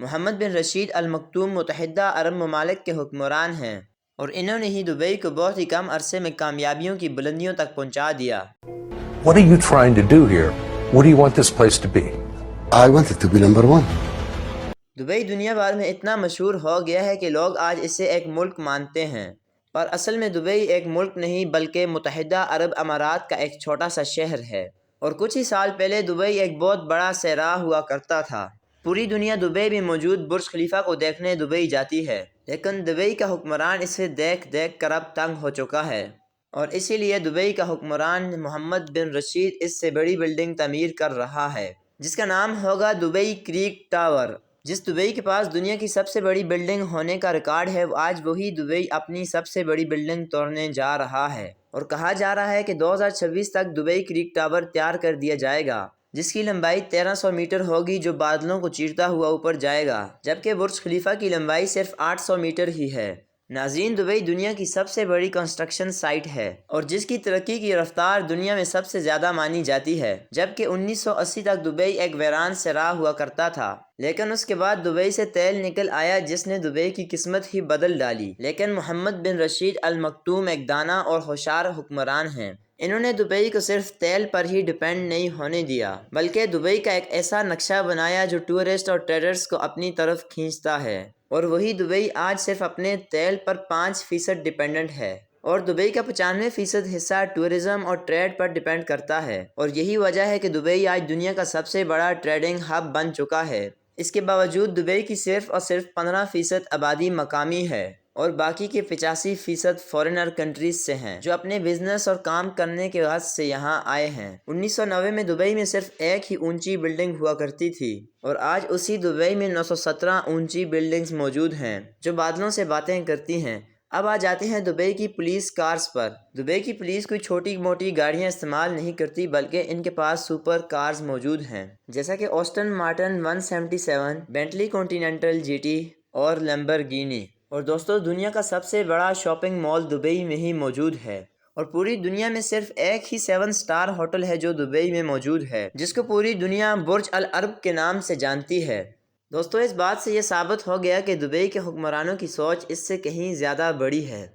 محمد بن رشید المکتوم متحدہ عرب ممالک کے حکمران ہیں اور انہوں نے ہی دبئی کو بہت ہی کم عرصے میں کامیابیوں کی بلندیوں تک پہنچا دیا۔ What are you trying to do here? What do you want this place to be? I want it to be number one. Dubai دنیا بھر میں اتنا مشہور ہو گیا ہے کہ لوگ آج اسے ایک ملک مانتے ہیں، پر اصل میں دبئی ایک ملک نہیں بلکہ متحدہ عرب امارات کا ایک چھوٹا سا شہر ہے، اور کچھ ہی سال پہلے دبئی ایک بہت بڑا صحرا ہوا کرتا تھا۔ پوری دنیا دبئی میں موجود برج خلیفہ کو دیکھنے دبئی جاتی ہے، لیکن دبئی کا حکمران اسے دیکھ دیکھ کر اب تنگ ہو چکا ہے، اور اسی لیے دبئی کا حکمران محمد بن رشید اس سے بڑی بلڈنگ تعمیر کر رہا ہے جس کا نام ہوگا دبئی کریک ٹاور۔ جس دبئی کے پاس دنیا کی سب سے بڑی بلڈنگ ہونے کا ریکارڈ ہے، آج وہی دبئی اپنی سب سے بڑی بلڈنگ توڑنے جا رہا ہے، اور کہا جا رہا ہے کہ 2026 تک دبئی کریک ٹاور تیار کر دیا جائے گا جس کی لمبائی 1300 میٹر ہوگی جو بادلوں کو چیرتا ہوا اوپر جائے گا، جبکہ برج خلیفہ کی لمبائی صرف 800 میٹر ہی ہے۔ ناظرین، دبئی دنیا کی سب سے بڑی کنسٹرکشن سائٹ ہے اور جس کی ترقی کی رفتار دنیا میں سب سے زیادہ مانی جاتی ہے، جبکہ 1980 تک دبئی ایک ویران صحرا ہوا کرتا تھا، لیکن اس کے بعد دبئی سے تیل نکل آیا جس نے دبئی کی قسمت ہی بدل ڈالی۔ لیکن محمد بن رشید المکتوم ایک دانا اور ہوشیار حکمران ہیں۔ انہوں نے دبئی کو صرف تیل پر ہی ڈیپینڈ نہیں ہونے دیا بلکہ دبئی کا ایک ایسا نقشہ بنایا جو ٹورسٹ اور ٹریڈرز کو اپنی طرف کھینچتا ہے، اور وہی دبئی آج صرف اپنے تیل پر 5% ڈیپینڈنٹ ہے، اور دبئی کا 95% حصہ ٹورزم اور ٹریڈ پر ڈیپینڈ کرتا ہے، اور یہی وجہ ہے کہ دبئی آج دنیا کا سب سے بڑا ٹریڈنگ ہب بن چکا ہے۔ اس کے باوجود دبئی کی صرف اور صرف 15% آبادی مقامی ہے اور باقی کے 85% فارنر کنٹریز سے ہیں جو اپنے بزنس اور کام کرنے کے غرض سے یہاں آئے ہیں۔ 1990 میں دبئی میں صرف ایک ہی اونچی بلڈنگ ہوا کرتی تھی، اور آج اسی دبئی میں 917 اونچی بلڈنگز موجود ہیں جو بادلوں سے باتیں کرتی ہیں۔ اب آ جاتے ہیں دبئی کی پولیس کارز پر۔ دبئی کی پولیس کوئی چھوٹی موٹی گاڑیاں استعمال نہیں کرتی بلکہ ان کے پاس سپر کارز موجود ہیں جیسا کہ Aston Martin 177، Bentley Continental G T اور لیمبرگینی۔ اور دوستو، دنیا کا سب سے بڑا شاپنگ مال دبئی میں ہی موجود ہے، اور پوری دنیا میں صرف ایک ہی 7 سٹار ہوٹل ہے جو دبئی میں موجود ہے جس کو پوری دنیا برج العرب کے نام سے جانتی ہے۔ دوستو، اس بات سے یہ ثابت ہو گیا کہ دبئی کے حکمرانوں کی سوچ اس سے کہیں زیادہ بڑی ہے۔